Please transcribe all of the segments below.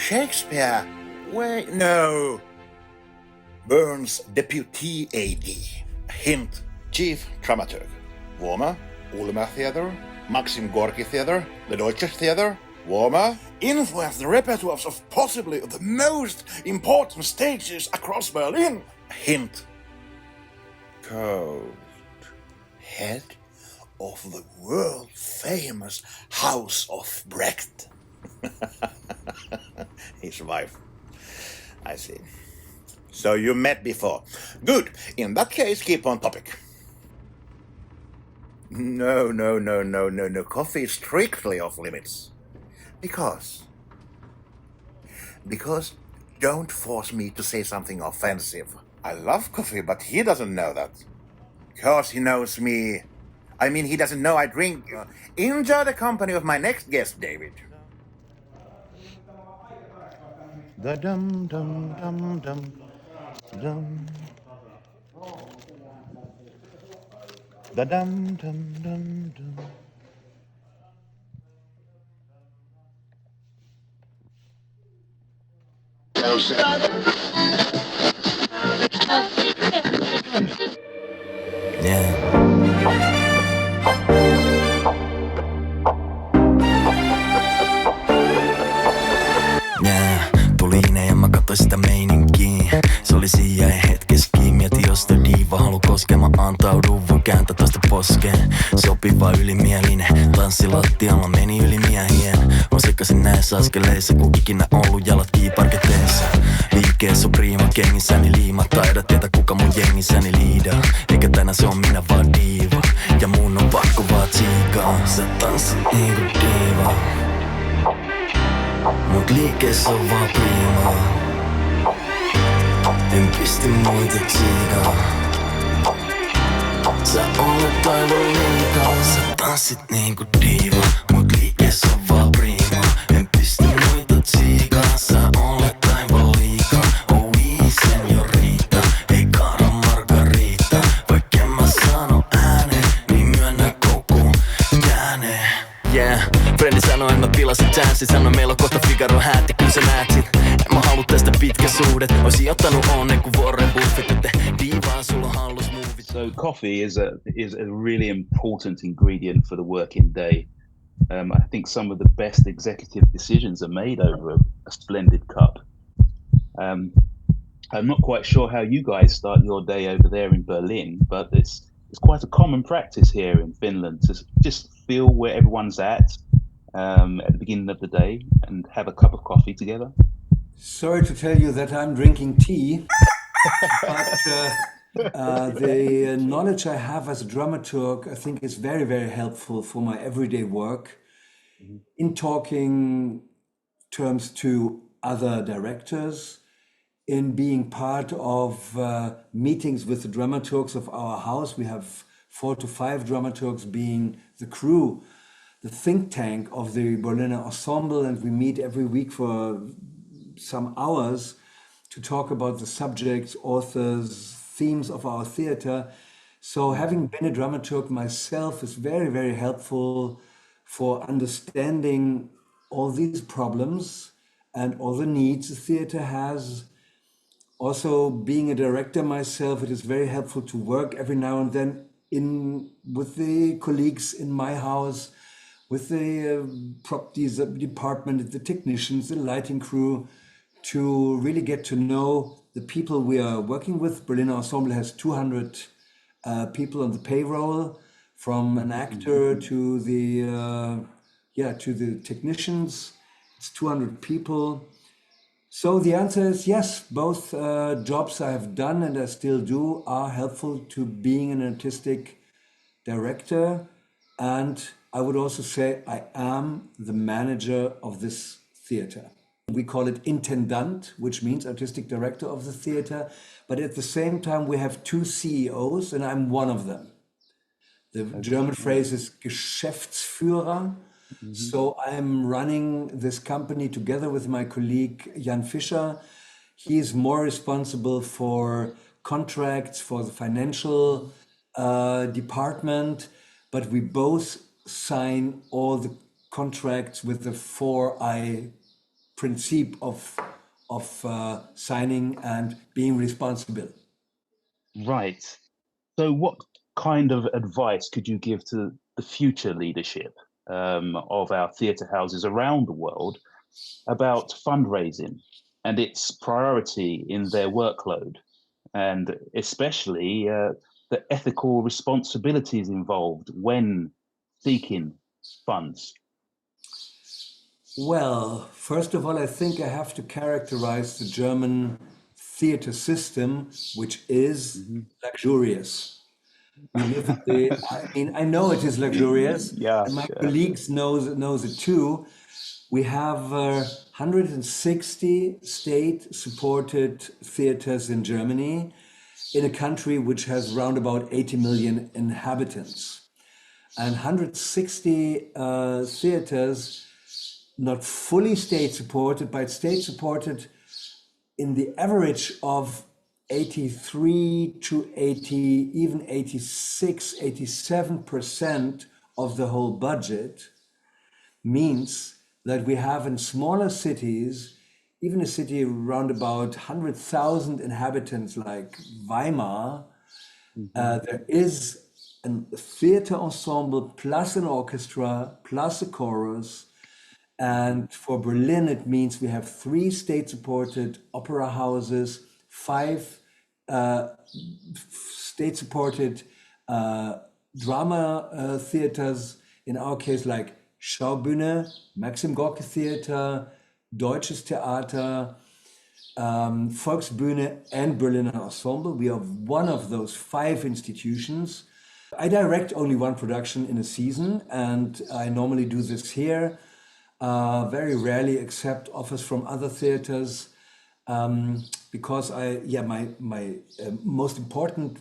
Shakespeare? Wait, no. Burns Deputy AD. Hint, Chief Dramaturg. Warmer, Ulmer Theatre, Maxim Gorky Theatre, the Deutsche Theatre. Warmer, influenced the repertoires of possibly the most important stages across Berlin. Hint, cold head of the world-famous House of Brecht. His wife. I see. So you met before. Good. In that case, keep on topic. No. Coffee is strictly off limits. Because don't force me to say something offensive. I love coffee, but he doesn't know that. Because he knows me. I mean, he doesn't know I drink. Enjoy the company of my next guest, David. Da-dum-dum-dum-dum. Dum. Da-dum-dum-dum-dum. Tuli ja mä katsoin sitä meininkiä. Se oli siinä ja hetkes kiinni. Mietin jos diiva halu koskemaan antaudu. Voi kääntää tosta poskeen. Sopiva ylimielinen. Tanssilattialla meni yli miehien. On sekasin näissä askeleissa. Kun ikinä ollut jalat kiiparketeissa. Liikkeessä on priima kengissäni liima. Taida tietä kuka mun jengissäni liidaa. Eikä tänään se on minä vaan diiva. Ja mun on pakko vaan tsiikaa. Sä tanssit niinku diiva. Mut liikkeessä on vaan priimaa. En pisti muita tsiikaa. Sä olet aivan liikaa. Sä tanssit niinku diiva. Mut liikkeessä on vaan priimaa. En pisti muita tsiikaa. Sä olet aivan liikaa. Oh oui, señorita. Ei kaada margarita. Vaikka en mä sano ääneen, niin myönnä koko kääneen. Yeah, frendi sanoi, en mä pilasin chanssin. Sanoi, meillä on kohta Figaro häätti, kun sä näet sit. En mä halua tästä pitkä suhdet. Oisin ottanut onnen, kun Warren Buffett. Että diivaa sulla on hallus muuvit. So coffee is a really important ingredient for the working day. I think some of the best executive decisions are made over a splendid cup. I'm not quite sure how you guys start your day over there in Berlin, but it's quite a common practice here in Finland to just feel where everyone's at the beginning of the day and have a cup of coffee together. Sorry to tell you that I'm drinking tea, but the knowledge I have as a dramaturg, I think is very, very helpful for my everyday work in talking terms to other directors, in being part of meetings with the dramaturgs of our house. We have 4 to 5 dramaturgs being the crew, the think tank of the Berliner Ensemble, and we meet every week for some hours to talk about the subjects, authors, themes of our theater. So having been a dramaturg myself is very, very helpful for understanding all these problems and all the needs the theater has. Also, being a director myself, it is very helpful to work every now and then with the colleagues in my house, with the prop department, the technicians, the lighting crew, to really get to know the people we are working with. Berliner Ensemble has 200 people on the payroll, from an actor to the technicians. It's 200 people. So the answer is yes, both jobs I have done and I still do are helpful to being an artistic director. And I would also say I am the manager of this theater. We call it Intendant, which means artistic director of the theater. But at the same time, we have 2 CEOs and I'm one of them. The German phrase is Geschäftsführer. So I'm running this company together with my colleague Jan Fischer. He is more responsible for contracts, for the financial department, but we both sign all the contracts with the 4 I principle of signing and being responsible. Right. So what kind of advice could you give to the future leadership of our theatre houses around the world about fundraising and its priority in their workload, and especially the ethical responsibilities involved when seeking funds? Well, first of all, I think I have to characterize the German theater system, which is luxurious. We live in the, I mean, I know it is luxurious, Yeah, and my yeah. colleagues knows it too. We have 160 state-supported theaters in Germany, in a country which has round about 80 million inhabitants. And 160 theaters, not fully state-supported, but state-supported in the average of 83 to 80, even 86, 87% of the whole budget, means that we have in smaller cities, even a city around about 100,000 inhabitants like Weimar, there is a theater ensemble plus an orchestra plus a chorus. And for Berlin, it means we have 3 state-supported opera houses, 5 state-supported drama theaters, in our case, like Schaubühne, Maxim Gorki Theater, Deutsches Theater, Volksbühne, and Berliner Ensemble. We are one of those 5 institutions. I direct only one production in a season, and I normally do this here. Very rarely accept offers from other theaters because my most important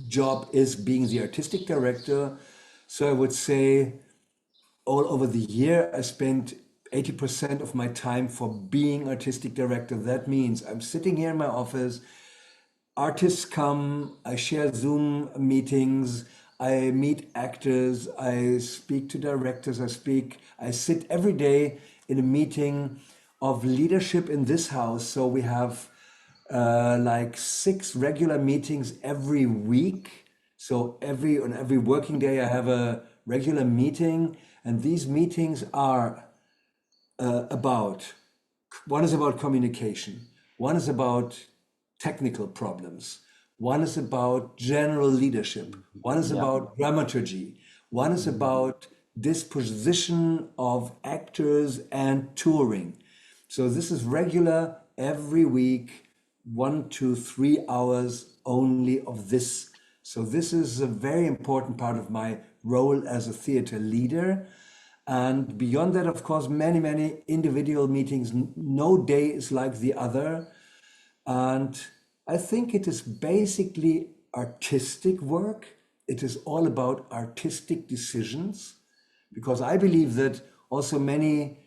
job is being the artistic director. So I would say all over the year, I spend 80% of my time for being artistic director. That means I'm sitting here in my office, artists come, I share Zoom meetings, I meet actors, I speak to directors, I sit every day in a meeting of leadership in this house. So we have like 6 regular meetings every week. So on every working day, I have a regular meeting, and these meetings are one is about communication, one is about technical problems, one is about general leadership, one is about dramaturgy, one is about disposition of actors and touring. So this is regular every week, 1 to 3 hours only of this. So this is a very important part of my role as a theater leader. And beyond that, of course, many, many individual meetings. No day is like the other. And I think it is basically artistic work. It is all about artistic decisions, because I believe that also many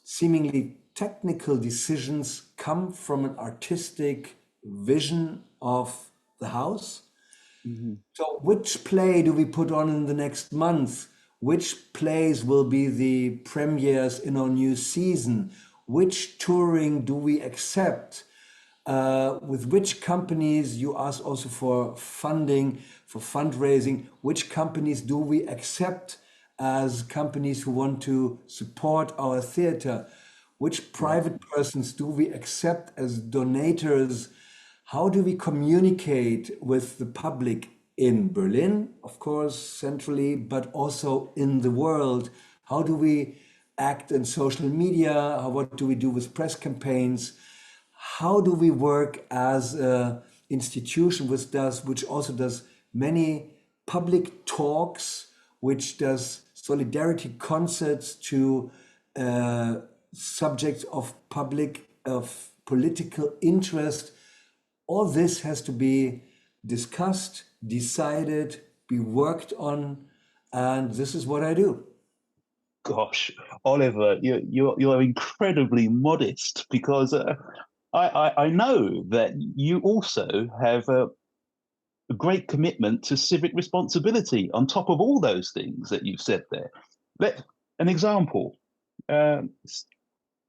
seemingly technical decisions come from an artistic vision of the house. So which play do we put on in the next month? Which plays will be the premieres in our new season? Which touring do we accept? With which companies, you ask also for funding, for fundraising, which companies do we accept as companies who want to support our theater? Which private persons do we accept as donators? How do we communicate with the public in Berlin, of course, centrally, but also in the world? How do we act in social media? What do we do with press campaigns? How do we work as an institution which also does many public talks, which does solidarity concerts to subjects of political interest? All this has to be discussed, decided, be worked on, and this is what I do. Gosh, Oliver, you're incredibly modest, because I know that you also have a great commitment to civic responsibility on top of all those things that you've said there. An example.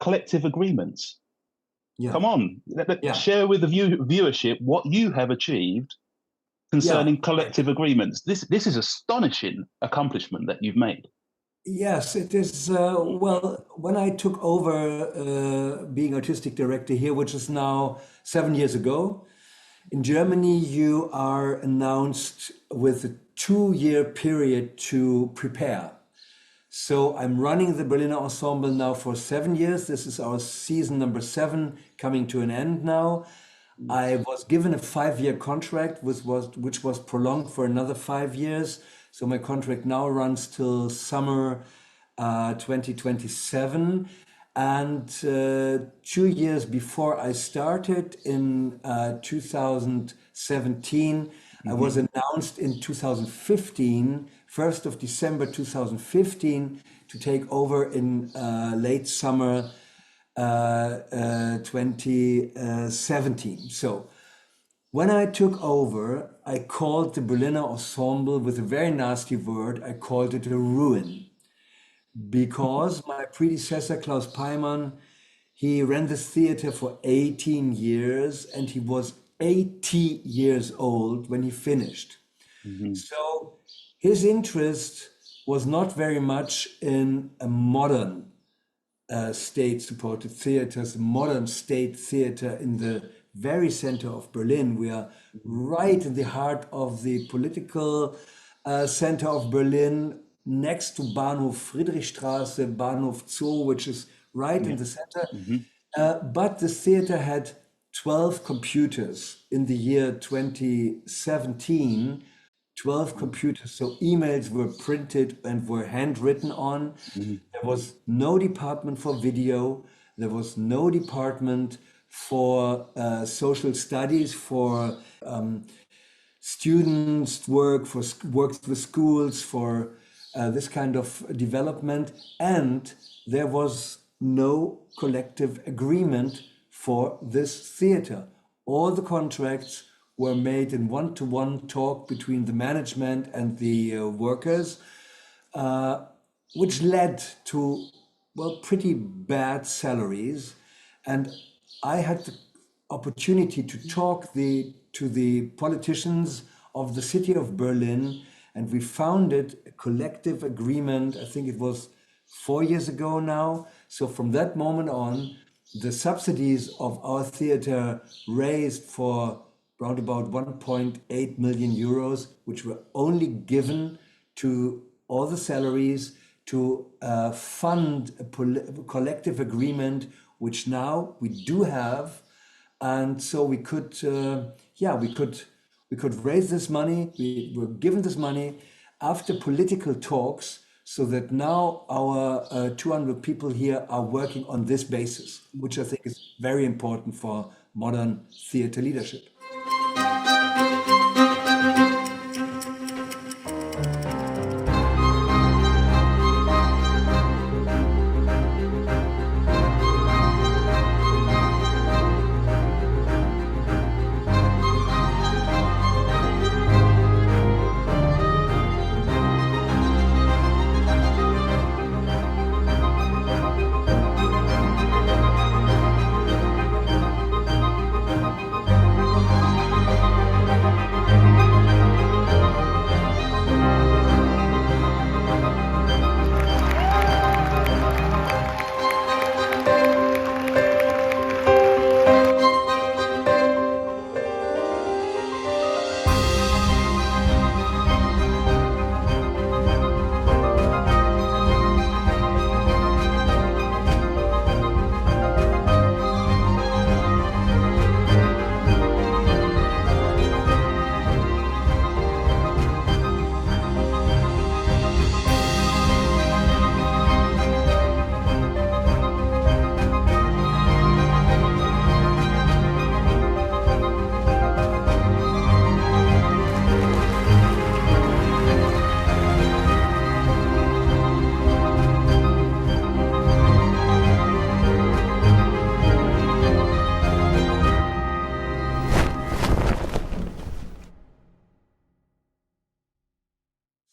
collective agreements. Yeah. Come on, Yeah. share with the viewership what you have achieved concerning collective agreements. This is astonishing accomplishment that you've made. Yes, it is. Well, when I took over being artistic director here, which is now 7 years ago, in Germany, you are announced with a 2-year period to prepare. So I'm running the Berliner Ensemble now for 7 years. This is our season number 7, coming to an end now. I was given a 5-year contract, which was prolonged for another 5 years. So my contract now runs till summer 2027. And 2 years before I started in 2017, I was announced in 2015, 1st of December 2015, to take over in late summer 2017. So when I took over, I called the Berliner Ensemble with a very nasty word. I called it a ruin, because my predecessor, Klaus Peimann, he ran this theater for 18 years and he was 80 years old when he finished. So his interest was not very much in a modern state-supported theaters, modern state theater in the very center of Berlin. We are right in the heart of the political center of Berlin, next to Bahnhof Friedrichstraße, Bahnhof Zoo, which is right in the center. But the theater had 12 computers in the year 2017. 12 computers, so emails were printed and were handwritten on. There was no department for video. There was no department for social studies, for students works with schools, for this kind of development. And there was no collective agreement for this theater. All the contracts were made in one-to-one talk between the management and the workers, which led to, well, pretty bad salaries. And I had the opportunity to talk to the politicians of the city of Berlin, and we founded a collective agreement. I think it was 4 years ago now. So from that moment on, the subsidies of our theater raised for around about 1.8 million euros, which were only given to all the salaries to fund a collective agreement, which now we do have. And so we could, we could raise this money. We were given this money after political talks, so that now our 200 people here are working on this basis, which I think is very important for modern theater leadership.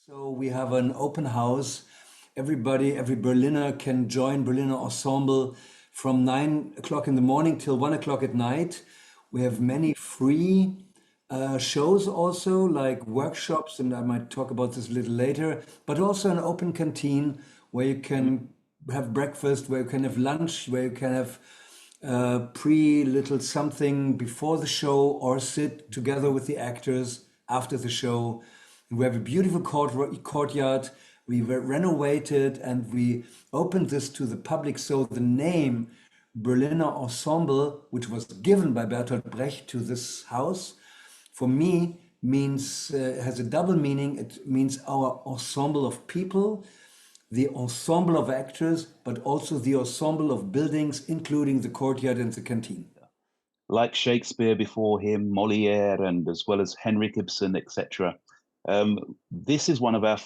So we have an open house. Every Berliner can join Berliner Ensemble from 9 o'clock in the morning till 1 o'clock at night. We have many free shows also, like workshops, and I might talk about this a little later, but also an open canteen where you can have breakfast, where you can have lunch, where you can have little something before the show or sit together with the actors after the show. We have a beautiful courtyard. We renovated and we opened this to the public. So the name Berliner Ensemble, which was given by Bertolt Brecht to this house, for me means has a double meaning. It means our ensemble of people, the ensemble of actors, but also the ensemble of buildings, including the courtyard and the canteen. Like Shakespeare before him, Molière, and as well as Henrik Ibsen, etc. This is one of our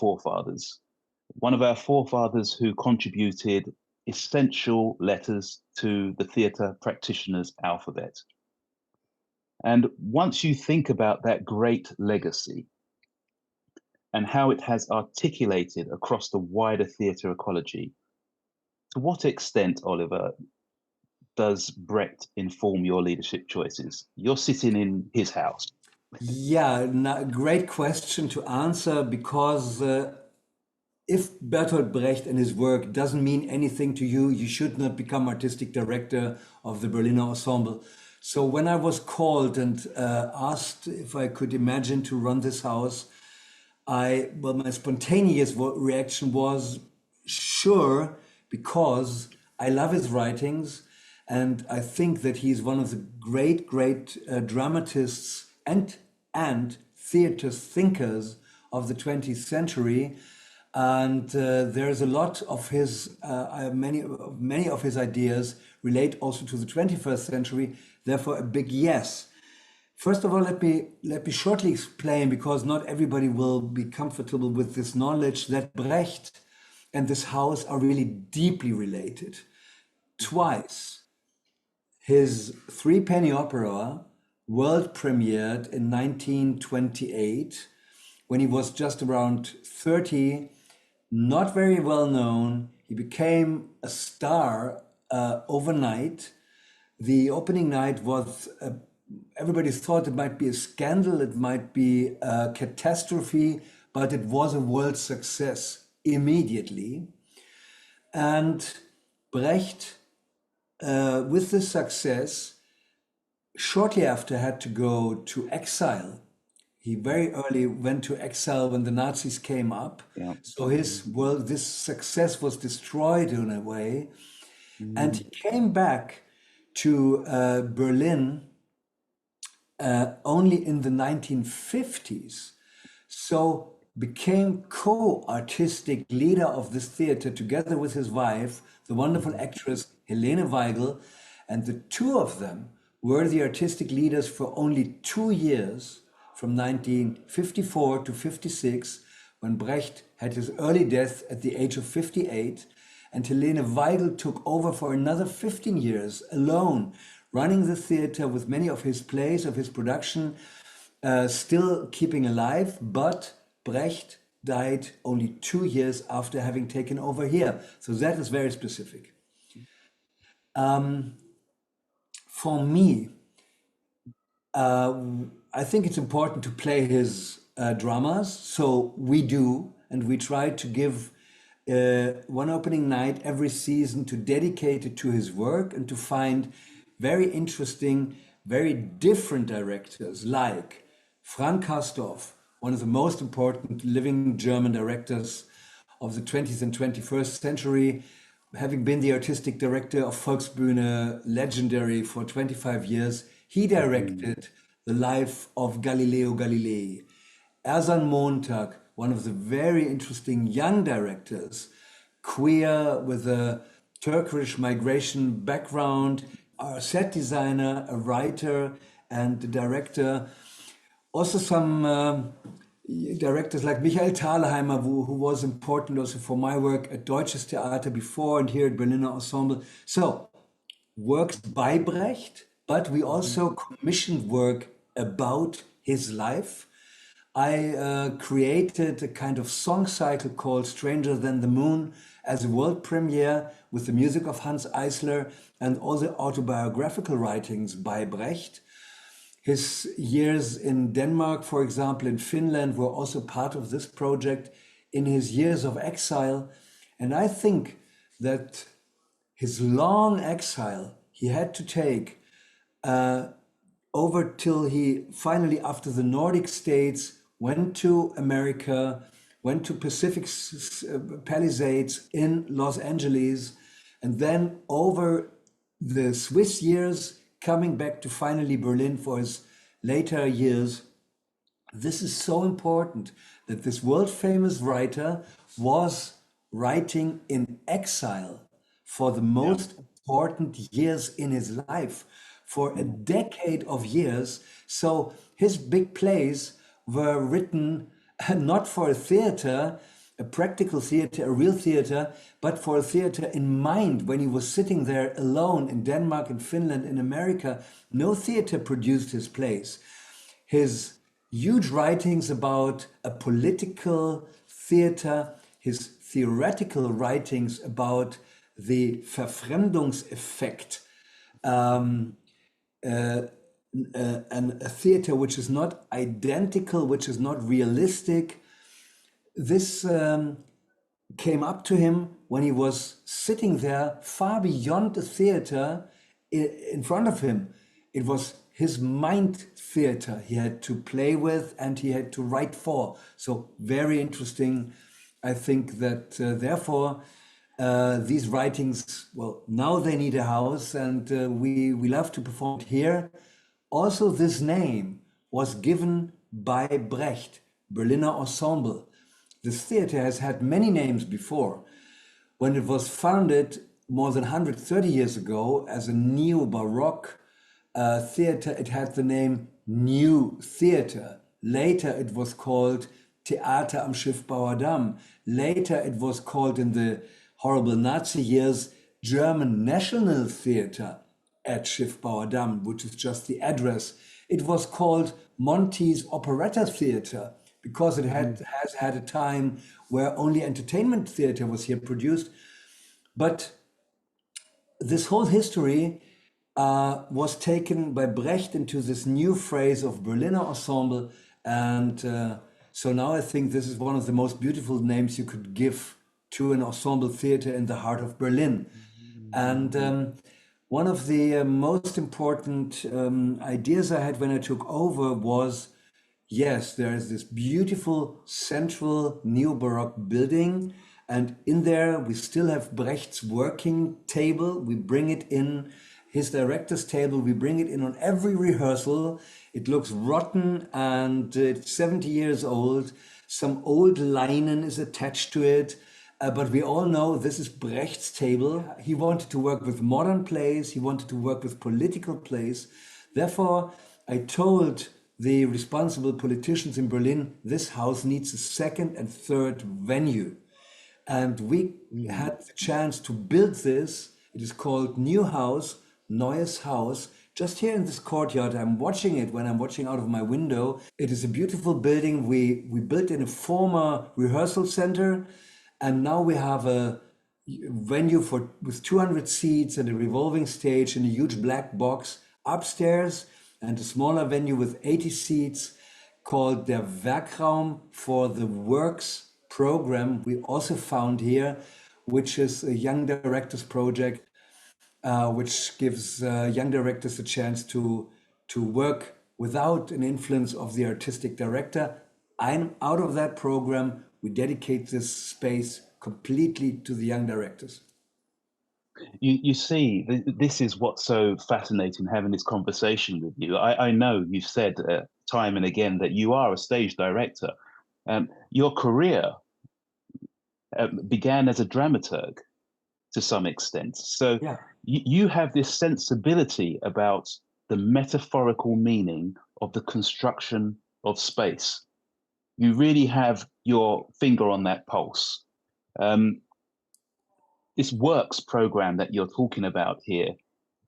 forefathers who contributed essential letters to the theatre practitioners' alphabet. And once you think about that great legacy and how it has articulated across the wider theatre ecology, to what extent, Oliver, does Brecht inform your leadership choices? You're sitting in his house. Yeah, great question to answer, because if Bertolt Brecht and his work doesn't mean anything to you, you should not become artistic director of the Berliner Ensemble. So when I was called and asked if I could imagine to run this house, my spontaneous reaction was sure, because I love his writings and I think that he's one of the great dramatists and theater thinkers of the 20th century. And there's a lot of his, many of his ideas relate also to the 21st century, therefore a big yes. First of all, let me shortly explain, because not everybody will be comfortable with this knowledge, that Brecht and this house are really deeply related. Twice, his three-penny opera world premiered in 1928, when he was just around 30, not very well known. He became a star overnight. The opening night was, everybody thought it might be a scandal, it might be a catastrophe, but it was a world success immediately. And Brecht, with this success, shortly after had to go to exile. He very early went to exile when the Nazis came up. Yeah. So this success was destroyed in a way. And he came back to Berlin only in the 1950s. So became co-artistic leader of this theater together with his wife, the wonderful actress Helene Weigel. And the two of them were the artistic leaders for only 2 years, from 1954 to 56, when Brecht had his early death at the age of 58, and Helene Weigel took over for another 15 years alone, running the theater with many of his plays, of his production, still keeping alive, but Brecht died only 2 years after having taken over here. So that is very specific. For me, I think it's important to play his dramas. So we do, and we try to give one opening night every season to dedicate it to his work and to find very interesting, very different directors like Frank Castorf, one of the most important living German directors of the 20th and 21st century, having been the artistic director of Volksbühne, legendary for 25 years. He directed the life of Galileo Galilei. Erzan Montag, one of the very interesting young directors, queer with a Turkish migration background, a set designer, a writer, and a director. Also some directors like Michael Thalheimer, who was important also for my work at Deutsches Theater before and here at Berliner Ensemble. So, works by Brecht, but we also commissioned work about his life. I created a kind of song cycle called Stranger Than the Moon, as a world premiere with the music of Hans Eisler and all the autobiographical writings by Brecht. His years in Denmark, for example, in Finland, were also part of this project in his years of exile. And I think that his long exile he had to take over till he finally, after the Nordic states, went to America, went to Pacific Palisades in Los Angeles, and then over the Swiss years, coming back to finally Berlin for his later years. This is so important that this world famous writer was writing in exile for the most important years in his life, for a decade of years. So his big plays were written not for a theater, a practical theater, a real theater, but for a theater in mind. When he was sitting there alone in Denmark, in Finland, in America, no theater produced his plays. His huge writings about a political theater, his theoretical writings about the Verfremdungseffekt, and a theater which is not identical, which is not realistic. This came up to him when he was sitting there far beyond the theater in front of him. It was his mind theater he had to play with and he had to write for. So very interesting. I think that therefore these writings, well, now they need a house, and we love to perform it here. Also, this name was given by Brecht, Berliner Ensemble. This theater has had many names before. When it was founded more than 130 years ago as a neo-Baroque theater, it had the name New Theater. Later it was called Theater am Schiffbauer Damm. Later it was called, in the horrible Nazi years, German National Theater at Schiffbauer Damm, which is just the address. It was called Monty's Operetta Theater because it has had a time where only entertainment theater was here produced. But this whole history was taken by Brecht into this new phrase of Berliner Ensemble. And so now I think this is one of the most beautiful names you could give to an ensemble theater in the heart of Berlin. And one of the most important ideas I had when I took over was, yes, there is this beautiful central neo-Baroque building, and in there we still have Brecht's working table. We bring it in, his director's table, we bring it in on every rehearsal. It looks rotten and it's 70 years old. Some old linen is attached to it. But we all know this is Brecht's table. He wanted to work with modern plays. He wanted to work with political plays. Therefore, I told the responsible politicians in Berlin, this house needs a second and third venue. And we had the chance to build this. It is called New House, Neues Haus. Just here in this courtyard, I'm watching it when I'm watching out of my window. It is a beautiful building. We built in a former rehearsal center. And now we have a venue with 200 seats and a revolving stage and a huge black box upstairs, and a smaller venue with 80 seats called Der Werkraum for the Works program we also found here, which is a young directors project, which gives young directors a chance to work without an influence of the artistic director. I'm out of that program. We dedicate this space completely to the young directors. You see, this is what's so fascinating having this conversation with you. I know you've said time and again that you are a stage director. Your career began as a dramaturg to some extent. So yeah. You have this sensibility about the metaphorical meaning of the construction of space. You really have your finger on that pulse. This works program that you're talking about here,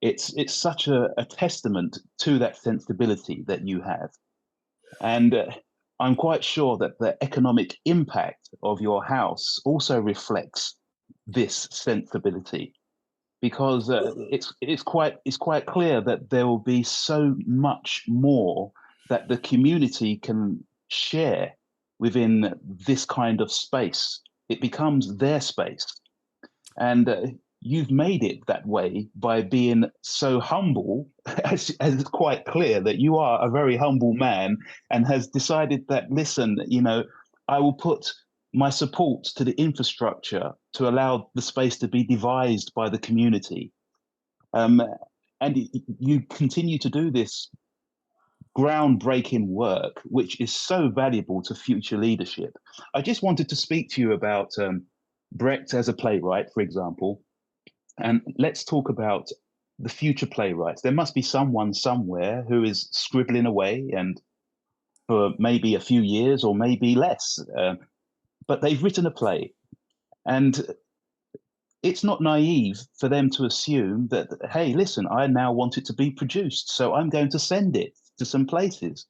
it's such a testament to that sensibility that you have. And I'm quite sure that the economic impact of your house also reflects this sensibility? Because it's quite clear that there will be so much more that the community can share within this kind of space. It becomes their space, and you've made it that way by being so humble, as it's quite clear that you are a very humble man, and has decided that, listen, I will put my support to the infrastructure to allow the space to be devised by the community. And you continue to do this groundbreaking work, which is so valuable to future leadership. I just wanted to speak to you about Brecht as a playwright, for example, and let's talk about the future playwrights. There must be someone somewhere who is scribbling away, and for maybe a few years or maybe less, but they've written a play, and it's not naive for them to assume that, hey, listen, I now want it to be produced, so I'm going to send it to some places.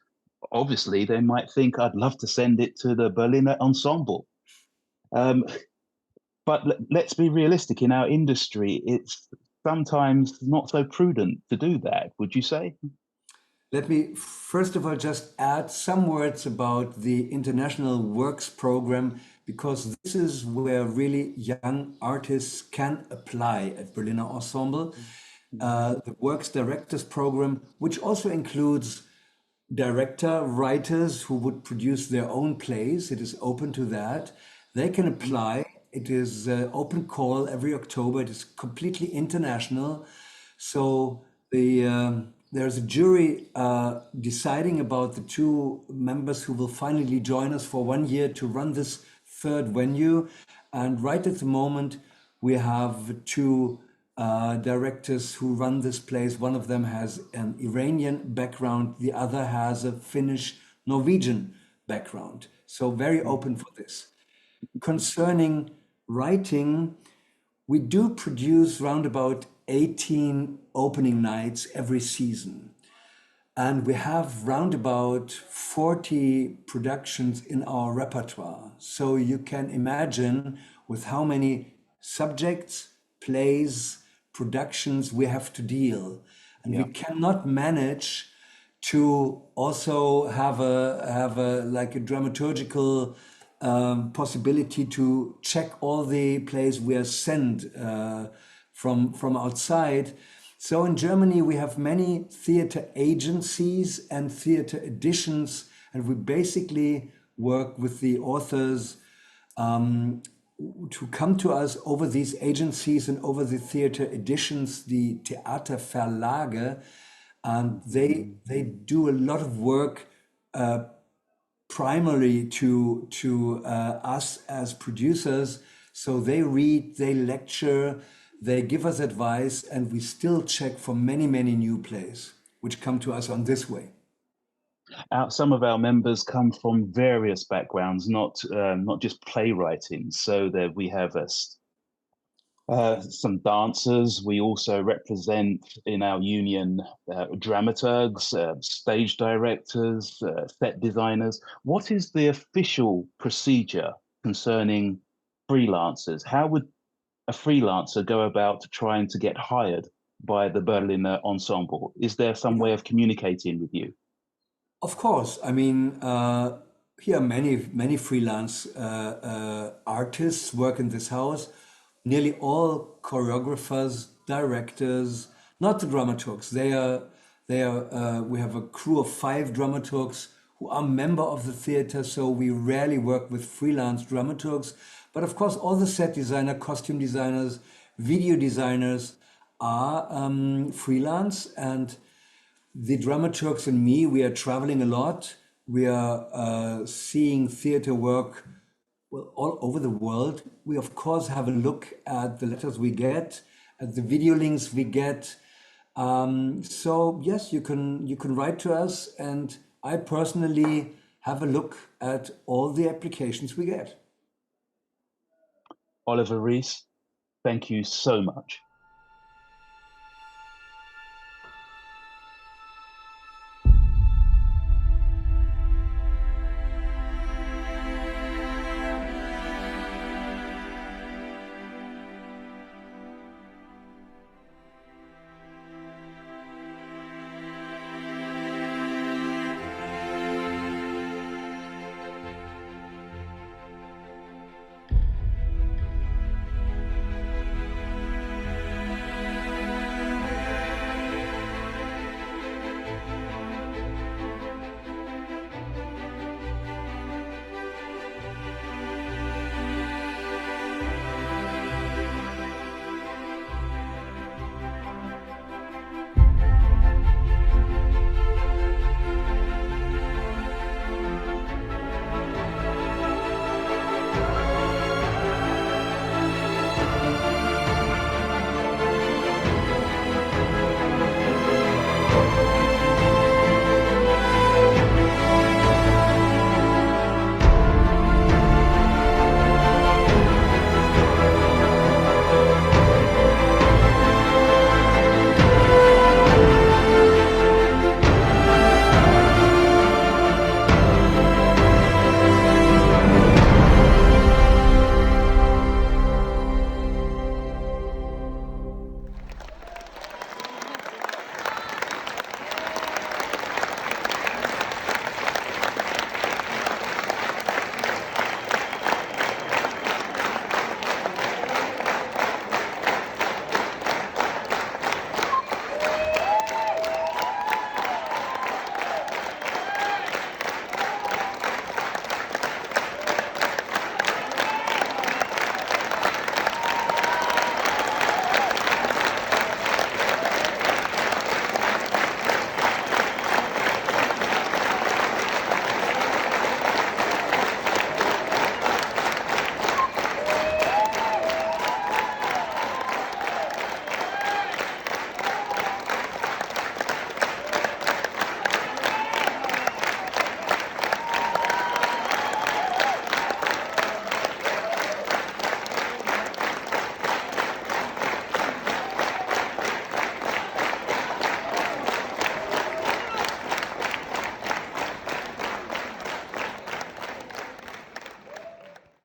Obviously, they might think I'd love to send it to the Berliner Ensemble. But let's be realistic. In our industry, it's sometimes not so prudent to do that, would you say? Let me first of all just add some words about the International Works Program, because this is where really young artists can apply at Berliner Ensemble. The Works Directors Program, which also includes writers who would produce their own plays. It is open to that. They can apply. It is open call every October. It is completely international. So there's a jury deciding about the two members who will finally join us for 1 year to run this third venue. And right at the moment, we have two directors who run this place. One of them has an Iranian background, the other has a Finnish Norwegian background. So very open for this. Concerning writing, we do produce round about 18 opening nights every season. And we have round about 40 productions in our repertoire. So you can imagine with how many subjects, plays, productions we have to deal. And we cannot manage to also have a like a dramaturgical possibility to check all the plays we are sent from outside. So in Germany, we have many theater agencies and theater editions, and we basically work with the authors to come to us over these agencies and over the theater editions, the Theaterverlage, and they do a lot of work primarily to us as producers. So they read, they lecture, they give us advice, and we still check for many, many new plays which come to us on this way. Some of our members come from various backgrounds, not just playwriting. So that we have some dancers. We also represent in our union dramaturgs, stage directors, set designers. What is the official procedure concerning freelancers? How would a freelancer go about trying to get hired by the Berliner Ensemble? Is there some way of communicating with you? Of course. I mean, here many freelance artists work in this house. Nearly all choreographers, directors, not the dramaturgs. We have a crew of 5 dramaturgs who are member of the theater, so we rarely work with freelance dramaturgs. But of course, all the set designer, costume designers, video designers are freelance, and the dramaturgs and me, we are traveling a lot. We are seeing theater work all over the world. We of course have a look at the letters we get, at the video links we get. So yes, you can write to us, and I personally have a look at all the applications we get. Oliver Reese, thank you so much.